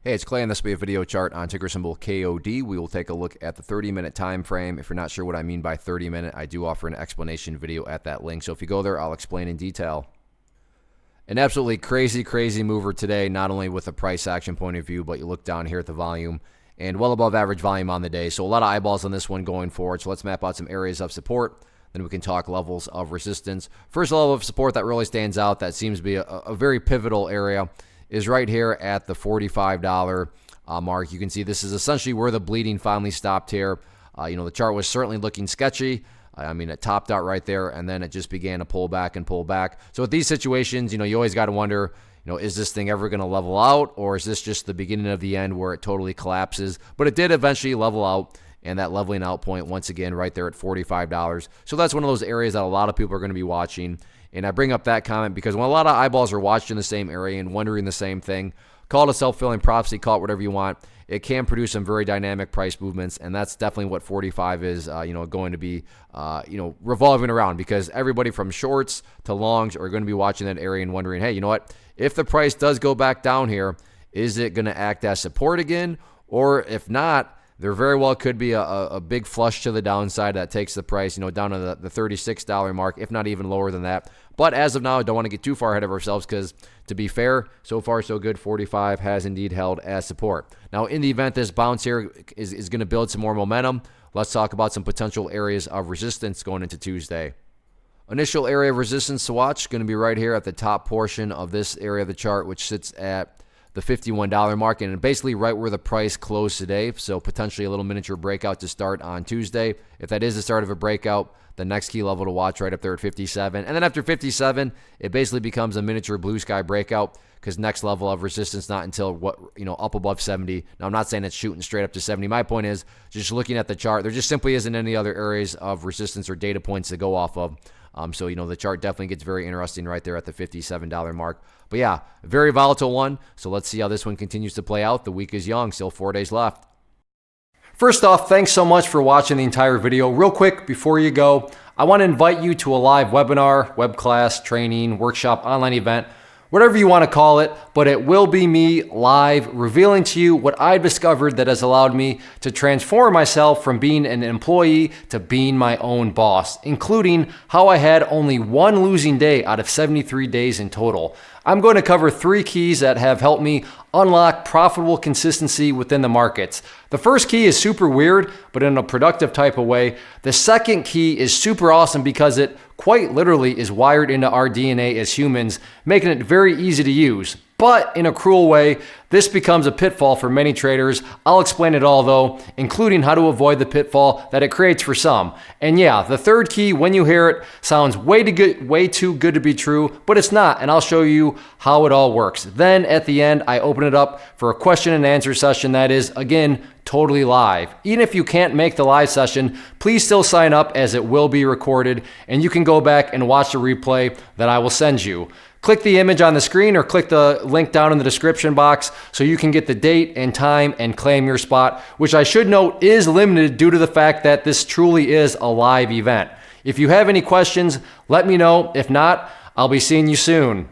Hey, it's Clay, and this will be a video chart on ticker symbol KOD. We will take a look at the 30-minute time frame. If you're not sure what I mean by 30-minute, I do offer an explanation video at that link. So if you go there, I'll explain in detail. An absolutely crazy mover today, not only with a price action point of view, but you look down here at the volume and well above average volume on the day. So a lot of eyeballs on this one going forward. So let's map out some areas of support. Then we can talk levels of resistance. First level of support that really stands out, that seems to be a very pivotal area, is right here at the $45 mark. You can see this is essentially where the bleeding finally stopped here. The chart was certainly looking sketchy. I mean, it topped out right there, and then it just began to pull back and pull back. So with these situations, you always got to wonder, is this thing ever going to level out, or is this just the beginning of the end where it totally collapses? But it did eventually level out, and that leveling out point, once again, right there at $45. So that's one of those areas that a lot of people are going to be watching. And I bring up that comment because when a lot of eyeballs are watching the same area and wondering the same thing, call it a self-fulfilling prophecy, call it whatever you want. It can produce some very dynamic price movements, and that's definitely what 45 is, going to be, revolving around, because everybody from shorts to longs are going to be watching that area and wondering, hey, you know what? If the price does go back down here, is it going to act as support again? Or if not, there very well could be a big flush to the downside that takes the price, down to the $36 mark, if not even lower than that. But as of now, I don't want to get too far ahead of ourselves because, to be fair, so far so good. 45 has indeed held as support. Now, in the event this bounce here is going to build some more momentum, let's talk about some potential areas of resistance going into Tuesday. Initial area of resistance to watch is going to be right here at the top portion of this area of the chart, which sits at the $51 mark, and basically right where the price closed today. So potentially a little miniature breakout to start on Tuesday. If that is the start of a breakout, the next key level to watch right up there at 57. And then after 57, it basically becomes a miniature blue sky breakout, because next level of resistance not until up above 70. Now, I'm not saying it's shooting straight up to 70. My point is, just looking at the chart, there just simply isn't any other areas of resistance or data points to go off of. So the chart definitely gets very interesting right there at the $57 mark. But yeah, very volatile one. So let's see how this one continues to play out. The week is young, still 4 days left. First off, thanks so much for watching the entire video. Real quick, before you go, I want to invite you to a live webinar, web class, training, workshop, online event, whatever you want to call it, but it will be me live revealing to you what I've discovered that has allowed me to transform myself from being an employee to being my own boss, including how I had only one losing day out of 73 days in total. I'm going to cover 3 keys that have helped me unlock profitable consistency within the markets. The first key is super weird, but in a productive type of way. The second key is super awesome because it quite literally is wired into our DNA as humans, making it very easy to use. But in a cruel way, this becomes a pitfall for many traders. I'll explain it all though, including how to avoid the pitfall that it creates for some. And yeah, the third key, when you hear it, sounds way too good to be true, but it's not, and I'll show you how it all works. Then at the end, I open it up for a question and answer session that is, again, totally live. Even if you can't make the live session, please still sign up, as it will be recorded, and you can go back and watch the replay that I will send you. Click the image on the screen or click the link down in the description box so you can get the date and time and claim your spot, which I should note is limited due to the fact that this truly is a live event. If you have any questions, let me know. If not, I'll be seeing you soon.